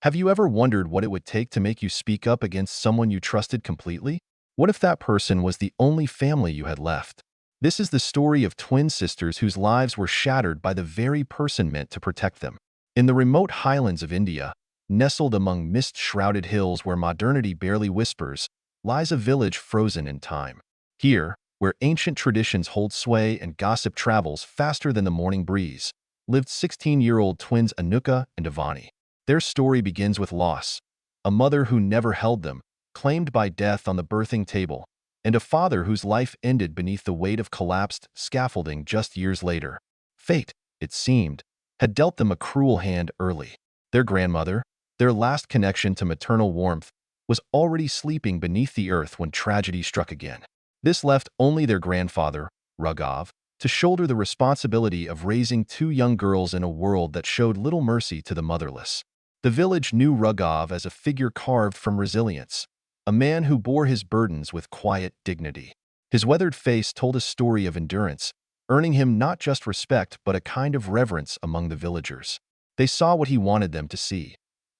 Have you ever wondered what it would take to make you speak up against someone you trusted completely? What if that person was the only family you had left? This is the story of twin sisters whose lives were shattered by the very person meant to protect them. In the remote highlands of India, nestled among mist-shrouded hills where modernity barely whispers, lies a village frozen in time. Here, where ancient traditions hold sway and gossip travels faster than the morning breeze, lived 16-year-old twins Anuka and Avani. Their story begins with loss, a mother who never held them, claimed by death on the birthing table, and a father whose life ended beneath the weight of collapsed scaffolding just years later. Fate, it seemed, had dealt them a cruel hand early. Their grandmother, their last connection to maternal warmth, was already sleeping beneath the earth when tragedy struck again. This left only their grandfather, Ragav, to shoulder the responsibility of raising two young girls in a world that showed little mercy to the motherless. The village knew Ragav as a figure carved from resilience, a man who bore his burdens with quiet dignity. His weathered face told a story of endurance, earning him not just respect but a kind of reverence among the villagers. They saw what he wanted them to see: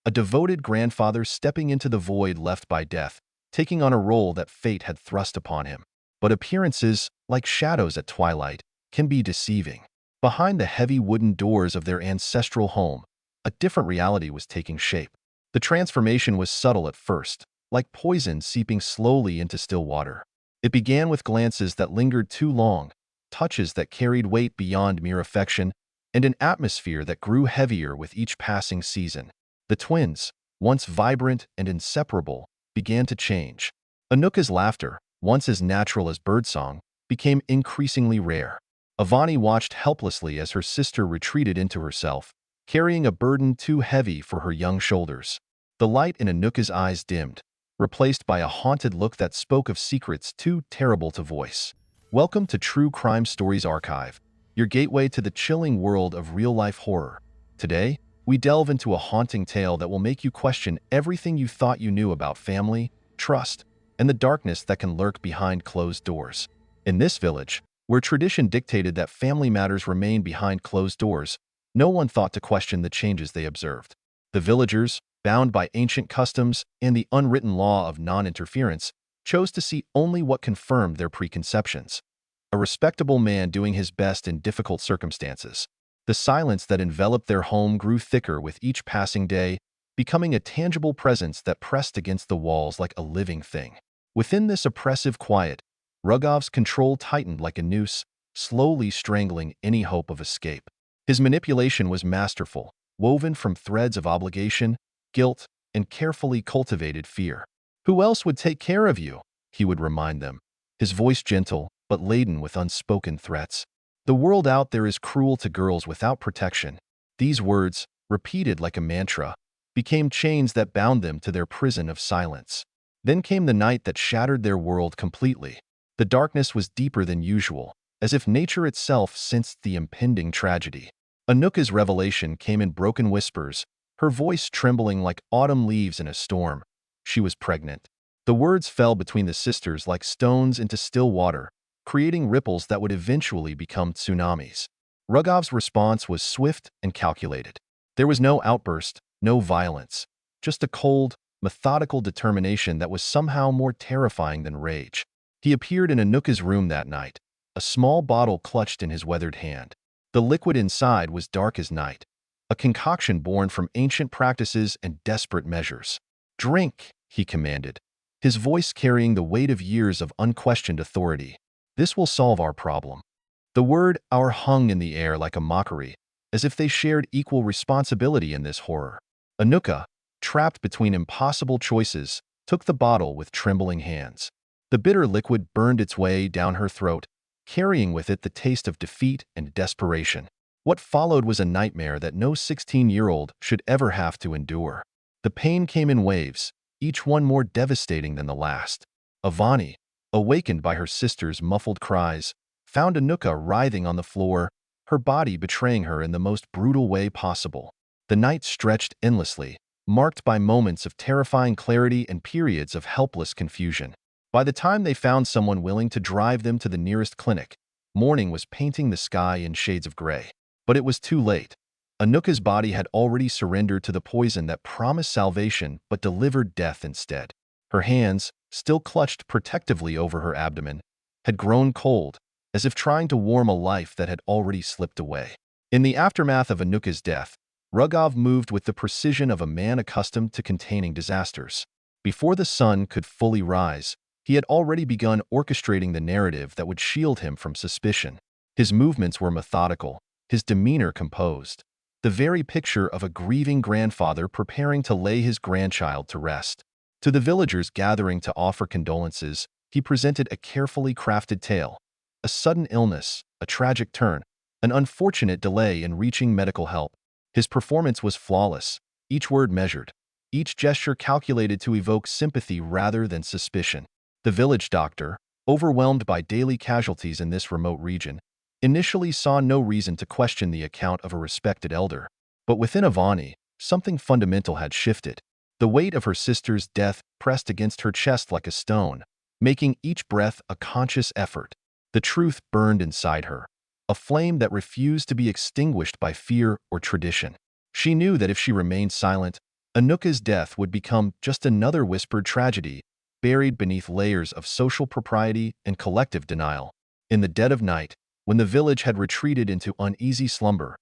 a devoted grandfather stepping into the void left by death, taking on a role that fate had thrust upon him. But appearances, like shadows at twilight, can be deceiving. Behind the heavy wooden doors of their ancestral home, a different reality was taking shape. The transformation was subtle at first, like poison seeping slowly into still water. It began with glances that lingered too long, touches that carried weight beyond mere affection, and an atmosphere that grew heavier with each passing season. The twins, once vibrant and inseparable, began to change. Anuka's laughter, once as natural as birdsong, became increasingly rare. Avani watched helplessly as her sister retreated into herself, carrying a burden too heavy for her young shoulders. The light in Anuka's eyes dimmed, replaced by a haunted look that spoke of secrets too terrible to voice. Welcome to True Crime Stories Archive, your gateway to the chilling world of real-life horror. Today, we delve into a haunting tale that will make you question everything you thought you knew about family, trust, and the darkness that can lurk behind closed doors. In this village, where tradition dictated that family matters remain behind closed doors, no one thought to question the changes they observed. The villagers, bound by ancient customs and the unwritten law of non-interference, chose to see only what confirmed their preconceptions. A respectable man doing his best in difficult circumstances. The silence that enveloped their home grew thicker with each passing day, becoming a tangible presence that pressed against the walls like a living thing. Within this oppressive quiet, Ragav's control tightened like a noose, slowly strangling any hope of escape. His manipulation was masterful, woven from threads of obligation, guilt, and carefully cultivated fear. "Who else would take care of you?" he would remind them, his voice gentle but laden with unspoken threats. "The world out there is cruel to girls without protection." These words, repeated like a mantra, became chains that bound them to their prison of silence. Then came the night that shattered their world completely. The darkness was deeper than usual, as if nature itself sensed the impending tragedy. Anuka's revelation came in broken whispers, her voice trembling like autumn leaves in a storm. She was pregnant. The words fell between the sisters like stones into still water, creating ripples that would eventually become tsunamis. Ragav's response was swift and calculated. There was no outburst, no violence, just a cold, methodical determination that was somehow more terrifying than rage. He appeared in Anuka's room that night, a small bottle clutched in his weathered hand. The liquid inside was dark as night, a concoction born from ancient practices and desperate measures. "Drink," he commanded, his voice carrying the weight of years of unquestioned authority. "This will solve our problem." The word "our" hung in the air like a mockery, as if they shared equal responsibility in this horror. Anuka, trapped between impossible choices, took the bottle with trembling hands. The bitter liquid burned its way down her throat, carrying with it the taste of defeat and desperation. What followed was a nightmare that no 16-year-old should ever have to endure. The pain came in waves, each one more devastating than the last. Avani, awakened by her sister's muffled cries, found Anuka writhing on the floor, her body betraying her in the most brutal way possible. The night stretched endlessly, marked by moments of terrifying clarity and periods of helpless confusion. By the time they found someone willing to drive them to the nearest clinic, morning was painting the sky in shades of gray. But it was too late. Anuka's body had already surrendered to the poison that promised salvation but delivered death instead. Her hands, still clutched protectively over her abdomen, had grown cold, as if trying to warm a life that had already slipped away. In the aftermath of Anuka's death, Ragav moved with the precision of a man accustomed to containing disasters. Before the sun could fully rise, he had already begun orchestrating the narrative that would shield him from suspicion. His movements were methodical, his demeanor composed, the very picture of a grieving grandfather preparing to lay his grandchild to rest. To the villagers gathering to offer condolences, he presented a carefully crafted tale. A sudden illness, a tragic turn, an unfortunate delay in reaching medical help. His performance was flawless, each word measured, each gesture calculated to evoke sympathy rather than suspicion. The village doctor, overwhelmed by daily casualties in this remote region, initially saw no reason to question the account of a respected elder. But within Avani, something fundamental had shifted. The weight of her sister's death pressed against her chest like a stone, making each breath a conscious effort. The truth burned inside her, a flame that refused to be extinguished by fear or tradition. She knew that if she remained silent, Anuka's death would become just another whispered tragedy, buried beneath layers of social propriety and collective denial. In the dead of night, when the village had retreated into uneasy slumber,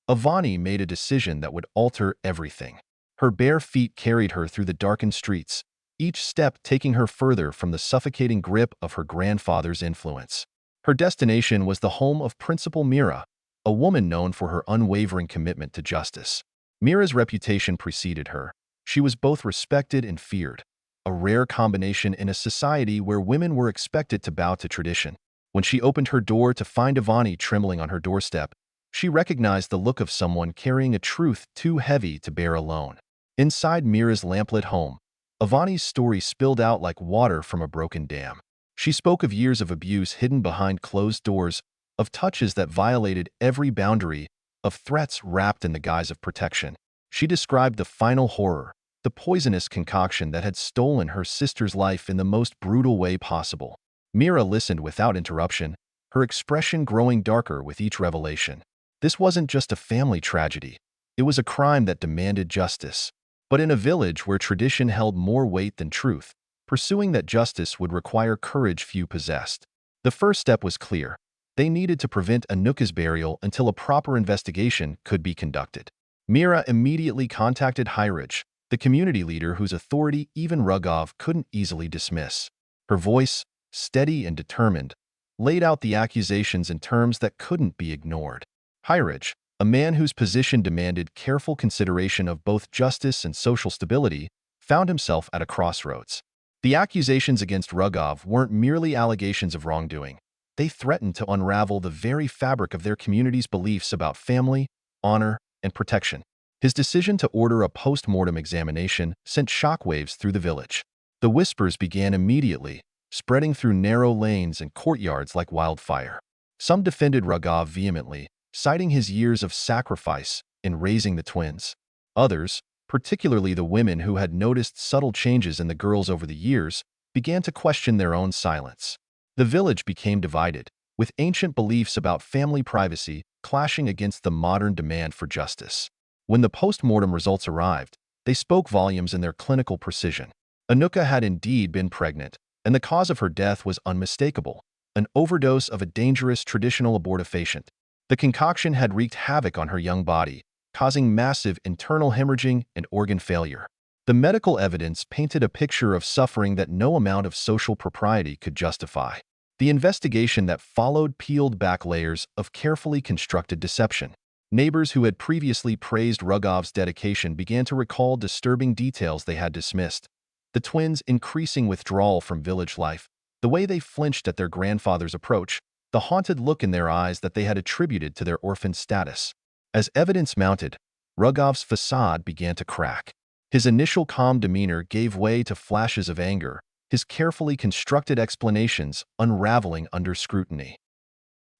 Avani made a decision that would alter everything. Her bare feet carried her through the darkened streets, each step taking her further from the suffocating grip of her grandfather's influence. Her destination was the home of Principal Mira, a woman known for her unwavering commitment to justice. Mira's reputation preceded her. She was both respected and feared, a rare combination in a society where women were expected to bow to tradition. When she opened her door to find Avani trembling on her doorstep, she recognized the look of someone carrying a truth too heavy to bear alone. Inside Mira's lamplit home, Avani's story spilled out like water from a broken dam. She spoke of years of abuse hidden behind closed doors, of touches that violated every boundary, of threats wrapped in the guise of protection. She described the final horror, the poisonous concoction that had stolen her sister's life in the most brutal way possible. Mira listened without interruption, her expression growing darker with each revelation. This wasn't just a family tragedy. It was a crime that demanded justice. But in a village where tradition held more weight than truth, pursuing that justice would require courage few possessed. The first step was clear. They needed to prevent Anuka's burial until a proper investigation could be conducted. Mira immediately contacted Hyrich, the community leader whose authority even Ragav couldn't easily dismiss. Her voice, steady and determined, laid out the accusations in terms that couldn't be ignored. Hyrich, a man whose position demanded careful consideration of both justice and social stability, found himself at a crossroads. The accusations against Ragav weren't merely allegations of wrongdoing. They threatened to unravel the very fabric of their community's beliefs about family, honor, and protection. His decision to order a post-mortem examination sent shockwaves through the village. The whispers began immediately, spreading through narrow lanes and courtyards like wildfire. Some defended Ragav vehemently, citing his years of sacrifice in raising the twins. Others, particularly the women who had noticed subtle changes in the girls over the years, began to question their own silence. The village became divided, with ancient beliefs about family privacy clashing against the modern demand for justice. When the post-mortem results arrived, they spoke volumes in their clinical precision. Anuka had indeed been pregnant, and the cause of her death was unmistakable, an overdose of a dangerous traditional abortifacient. The concoction had wreaked havoc on her young body, causing massive internal hemorrhaging and organ failure. The medical evidence painted a picture of suffering that no amount of social propriety could justify. The investigation that followed peeled back layers of carefully constructed deception. Neighbors who had previously praised Ragav's dedication began to recall disturbing details they had dismissed. The twins' increasing withdrawal from village life, the way they flinched at their grandfather's approach, the haunted look in their eyes that they had attributed to their orphan status. As evidence mounted, Ragav's facade began to crack. His initial calm demeanor gave way to flashes of anger, his carefully constructed explanations unraveling under scrutiny.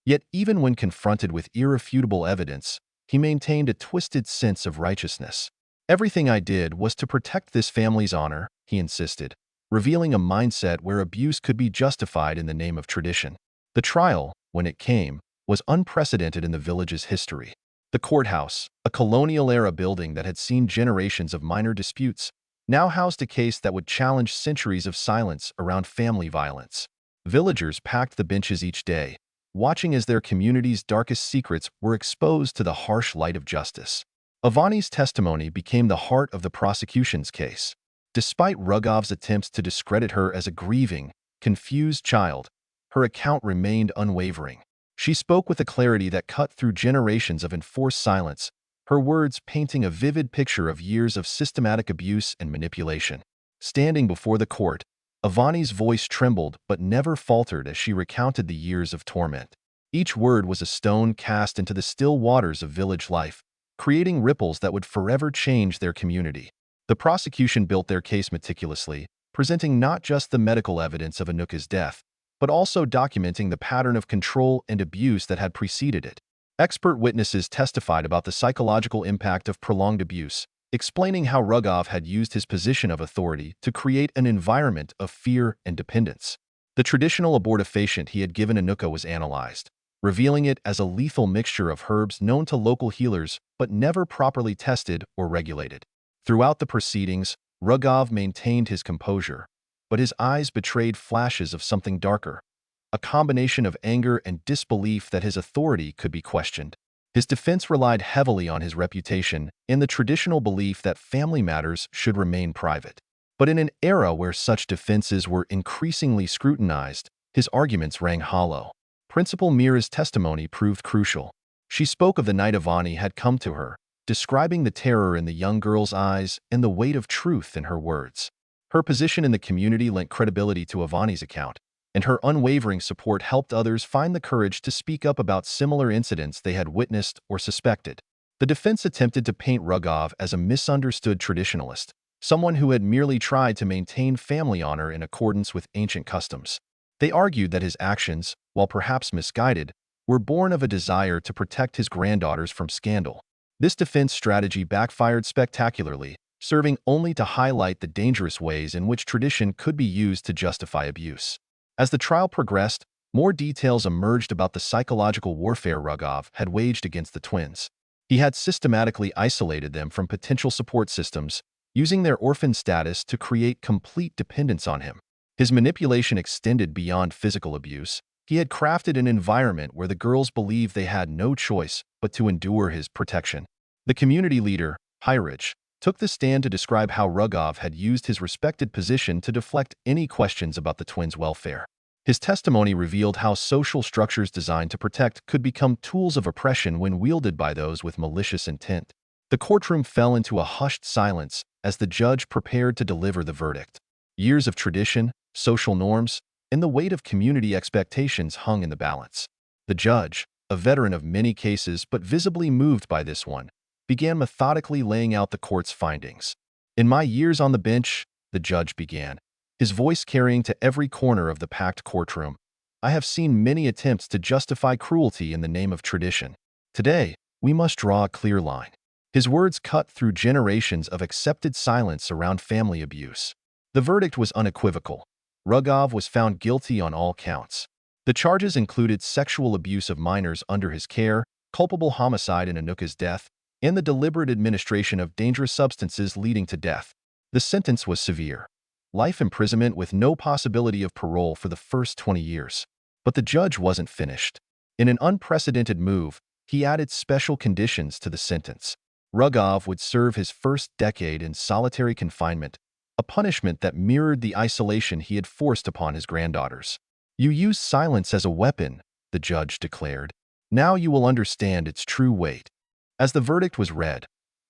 Yet even when confronted with irrefutable evidence, he maintained a twisted sense of righteousness. "Everything I did was to protect this family's honor," he insisted, revealing a mindset where abuse could be justified in the name of tradition. The trial, when it came, was unprecedented in the village's history. The courthouse, a colonial-era building that had seen generations of minor disputes, now housed a case that would challenge centuries of silence around family violence. Villagers packed the benches each day, watching as their community's darkest secrets were exposed to the harsh light of justice. Avani's testimony became the heart of the prosecution's case. Despite Ragav's attempts to discredit her as a grieving, confused child, her account remained unwavering. She spoke with a clarity that cut through generations of enforced silence, her words painting a vivid picture of years of systematic abuse and manipulation. Standing before the court, Avani's voice trembled but never faltered as she recounted the years of torment. Each word was a stone cast into the still waters of village life, creating ripples that would forever change their community. The prosecution built their case meticulously, presenting not just the medical evidence of Anuka's death, but also documenting the pattern of control and abuse that had preceded it. Expert witnesses testified about the psychological impact of prolonged abuse, explaining how Ragav had used his position of authority to create an environment of fear and dependence. The traditional abortifacient he had given Anuka was analyzed, revealing it as a lethal mixture of herbs known to local healers but never properly tested or regulated. Throughout the proceedings, Ragav maintained his composure, but his eyes betrayed flashes of something darker, a combination of anger and disbelief that his authority could be questioned. His defense relied heavily on his reputation and the traditional belief that family matters should remain private. But in an era where such defenses were increasingly scrutinized, his arguments rang hollow. Principal Mira's testimony proved crucial. She spoke of the night Avani had come to her, describing the terror in the young girl's eyes and the weight of truth in her words. Her position in the community lent credibility to Avani's account, and her unwavering support helped others find the courage to speak up about similar incidents they had witnessed or suspected. The defense attempted to paint Ragav as a misunderstood traditionalist, someone who had merely tried to maintain family honor in accordance with ancient customs. They argued that his actions, while perhaps misguided, were born of a desire to protect his granddaughters from scandal. This defense strategy backfired spectacularly, serving only to highlight the dangerous ways in which tradition could be used to justify abuse. As the trial progressed, more details emerged about the psychological warfare Ragav had waged against the twins. He had systematically isolated them from potential support systems, using their orphan status to create complete dependence on him. His manipulation extended beyond physical abuse. He had crafted an environment where the girls believed they had no choice but to endure his protection. The community leader, Hyrich, took the stand to describe how Ragav had used his respected position to deflect any questions about the twins' welfare. His testimony revealed how social structures designed to protect could become tools of oppression when wielded by those with malicious intent. The courtroom fell into a hushed silence as the judge prepared to deliver the verdict. Years of tradition, social norms, and the weight of community expectations hung in the balance. The judge, a veteran of many cases but visibly moved by this one, began methodically laying out the court's findings. "In my years on the bench," the judge began, his voice carrying to every corner of the packed courtroom, "I have seen many attempts to justify cruelty in the name of tradition. Today, we must draw a clear line." His words cut through generations of accepted silence around family abuse. The verdict was unequivocal. Ragav was found guilty on all counts. The charges included sexual abuse of minors under his care, culpable homicide in Anuka's death, and the deliberate administration of dangerous substances leading to death. The sentence was severe: life imprisonment with no possibility of parole for the first 20 years. But the judge wasn't finished. In an unprecedented move, he added special conditions to the sentence. Ragav would serve his first decade in solitary confinement, a punishment that mirrored the isolation he had forced upon his granddaughters. "You used silence as a weapon," the judge declared. "Now you will understand its true weight." As the verdict was read,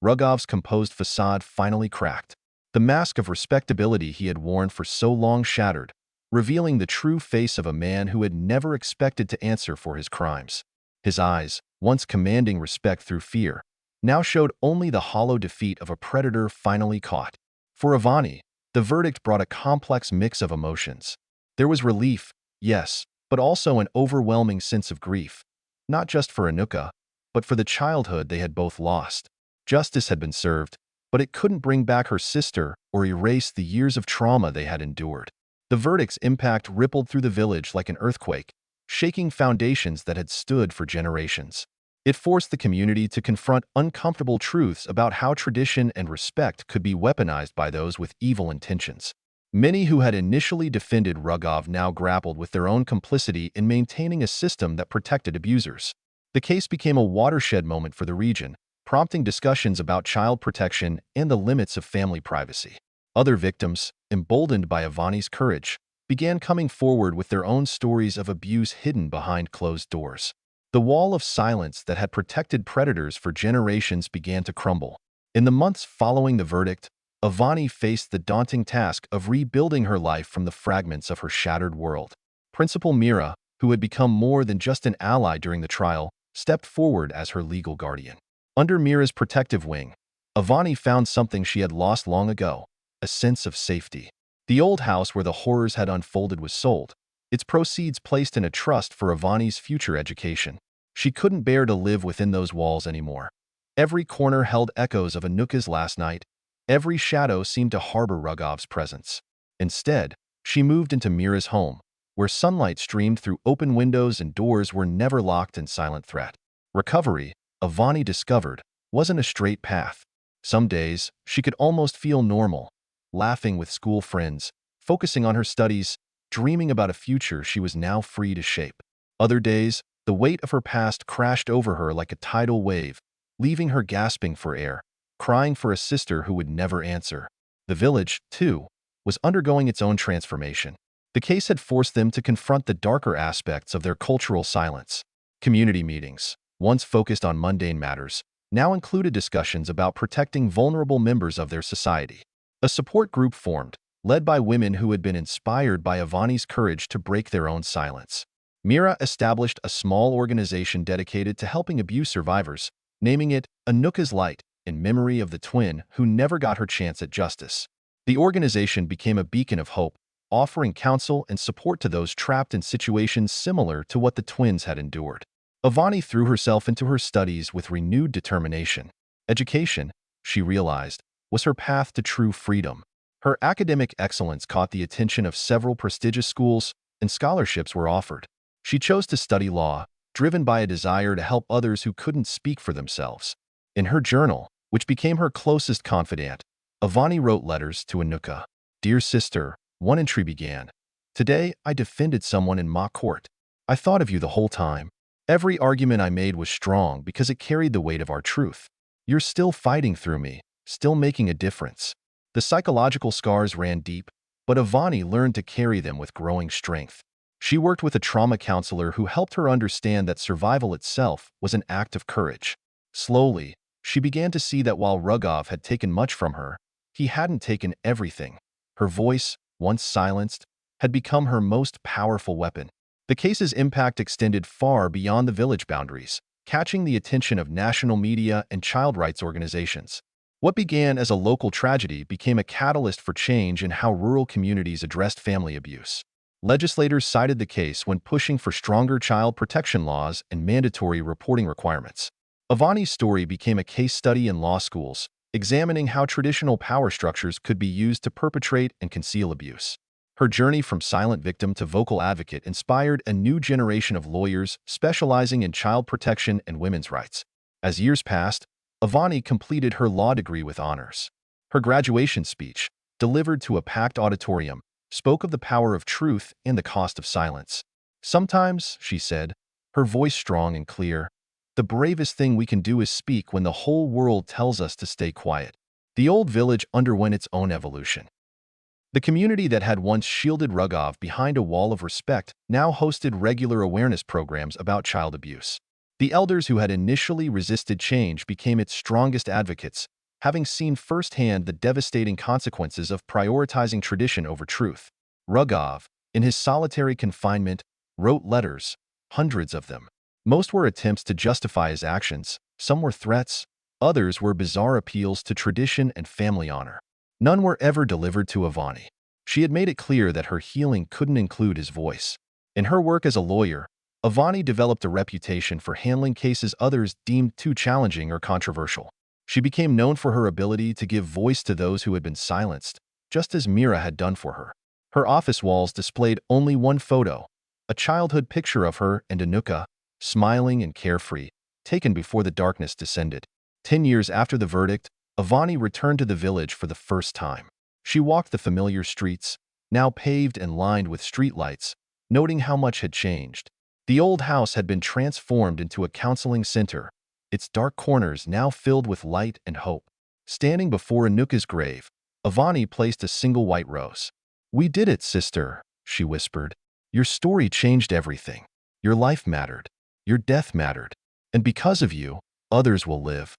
Ragav's composed facade finally cracked. The mask of respectability he had worn for so long shattered, revealing the true face of a man who had never expected to answer for his crimes. His eyes, once commanding respect through fear, now showed only the hollow defeat of a predator finally caught. For Avani, the verdict brought a complex mix of emotions. There was relief, yes, but also an overwhelming sense of grief, not just for Anuka, but for the childhood they had both lost. Justice had been served, but it couldn't bring back her sister or erase the years of trauma they had endured. The verdict's impact rippled through the village like an earthquake, shaking foundations that had stood for generations. It forced the community to confront uncomfortable truths about how tradition and respect could be weaponized by those with evil intentions. Many who had initially defended Ragav now grappled with their own complicity in maintaining a system that protected abusers. The case became a watershed moment for the region, prompting discussions about child protection and the limits of family privacy. Other victims, emboldened by Avani's courage, began coming forward with their own stories of abuse hidden behind closed doors. The wall of silence that had protected predators for generations began to crumble. In the months following the verdict, Avani faced the daunting task of rebuilding her life from the fragments of her shattered world. Principal Mira, who had become more than just an ally during the trial, stepped forward as her legal guardian. Under Mira's protective wing, Avani found something she had lost long ago, a sense of safety. The old house where the horrors had unfolded was sold, its proceeds placed in a trust for Avani's future education. She couldn't bear to live within those walls anymore. Every corner held echoes of Anuka's last night. Every shadow seemed to harbor Ragav's presence. Instead, she moved into Mira's home, where sunlight streamed through open windows and doors were never locked in silent threat. Recovery, Avani discovered, wasn't a straight path. Some days, she could almost feel normal, laughing with school friends, focusing on her studies, dreaming about a future she was now free to shape. Other days, the weight of her past crashed over her like a tidal wave, leaving her gasping for air, crying for a sister who would never answer. The village, too, was undergoing its own transformation. The case had forced them to confront the darker aspects of their cultural silence. Community meetings, once focused on mundane matters, now included discussions about protecting vulnerable members of their society. A support group formed, led by women who had been inspired by Avani's courage to break their own silence. Mira established a small organization dedicated to helping abuse survivors, naming it Anuka's Light, in memory of the twin who never got her chance at justice. The organization became a beacon of hope, offering counsel and support to those trapped in situations similar to what the twins had endured. Avani threw herself into her studies with renewed determination. Education, she realized, was her path to true freedom. Her academic excellence caught the attention of several prestigious schools, and scholarships were offered. She chose to study law, driven by a desire to help others who couldn't speak for themselves. In her journal, which became her closest confidant, Avani wrote letters to Anuka. "Dear sister," one entry began, "Today I defended someone in mock court. I thought of you the whole time. Every argument I made was strong because it carried the weight of our truth. You're still fighting through me, still making a difference." The psychological scars ran deep, but Avani learned to carry them with growing strength. She worked with a trauma counselor who helped her understand that survival itself was an act of courage. Slowly, she began to see that while Ragav had taken much from her, he hadn't taken everything. Her voice, once silenced, had become her most powerful weapon. The case's impact extended far beyond the village boundaries, catching the attention of national media and child rights organizations. What began as a local tragedy became a catalyst for change in how rural communities addressed family abuse. Legislators cited the case when pushing for stronger child protection laws and mandatory reporting requirements. Avani's story became a case study in law schools, examining how traditional power structures could be used to perpetrate and conceal abuse. Her journey from silent victim to vocal advocate inspired a new generation of lawyers specializing in child protection and women's rights. As years passed, Avani completed her law degree with honors. Her graduation speech, delivered to a packed auditorium, spoke of the power of truth and the cost of silence. "Sometimes," she said, her voice strong and clear, "the bravest thing we can do is speak when the whole world tells us to stay quiet." The old village underwent its own evolution. The community that had once shielded Ragav behind a wall of respect now hosted regular awareness programs about child abuse. The elders who had initially resisted change became its strongest advocates, having seen firsthand the devastating consequences of prioritizing tradition over truth. Ragav, in his solitary confinement, wrote letters, hundreds of them. Most were attempts to justify his actions, some were threats, others were bizarre appeals to tradition and family honor. None were ever delivered to Avani. She had made it clear that her healing couldn't include his voice. In her work as a lawyer, Avani developed a reputation for handling cases others deemed too challenging or controversial. She became known for her ability to give voice to those who had been silenced, just as Mira had done for her. Her office walls displayed only one photo, a childhood picture of her and Anuka, smiling and carefree, taken before the darkness descended. 10 years after the verdict, Avani returned to the village for the first time. She walked the familiar streets, now paved and lined with streetlights, noting how much had changed. The old house had been transformed into a counseling center, its dark corners now filled with light and hope. Standing before Anuka's grave, Avani placed a single white rose. "We did it, sister," she whispered. "Your story changed everything. Your life mattered. Your death mattered. And because of you, others will live."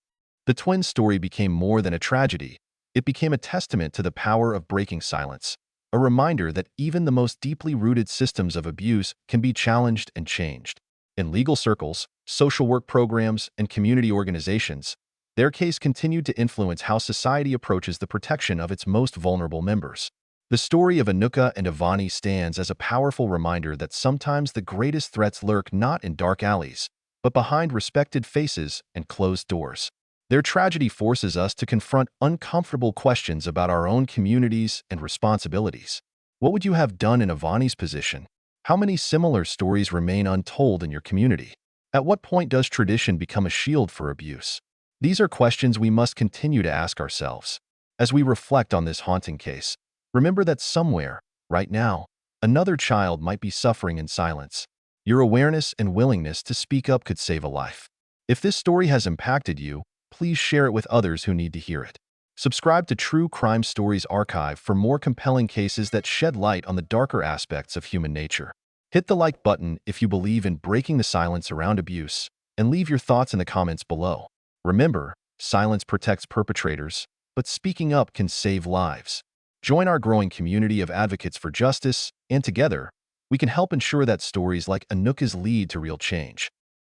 The twins' story became more than a tragedy. It became a testament to the power of breaking silence, a reminder that even the most deeply rooted systems of abuse can be challenged and changed. In legal circles, social work programs, and community organizations, their case continued to influence how society approaches the protection of its most vulnerable members. The story of Anuka and Avani stands as a powerful reminder that sometimes the greatest threats lurk not in dark alleys, but behind respected faces and closed doors. Their tragedy forces us to confront uncomfortable questions about our own communities and responsibilities. What would you have done in Avani's position? How many similar stories remain untold in your community? At what point does tradition become a shield for abuse? These are questions we must continue to ask ourselves. As we reflect on this haunting case, remember that somewhere, right now, another child might be suffering in silence. Your awareness and willingness to speak up could save a life. If this story has impacted you, please share it with others who need to hear it. Subscribe to True Crime Stories Archive for more compelling cases that shed light on the darker aspects of human nature. Hit the like button if you believe in breaking the silence around abuse, and leave your thoughts in the comments below. Remember, silence protects perpetrators, but speaking up can save lives. Join our growing community of advocates for justice, and together, we can help ensure that stories like Anuka's lead to real change.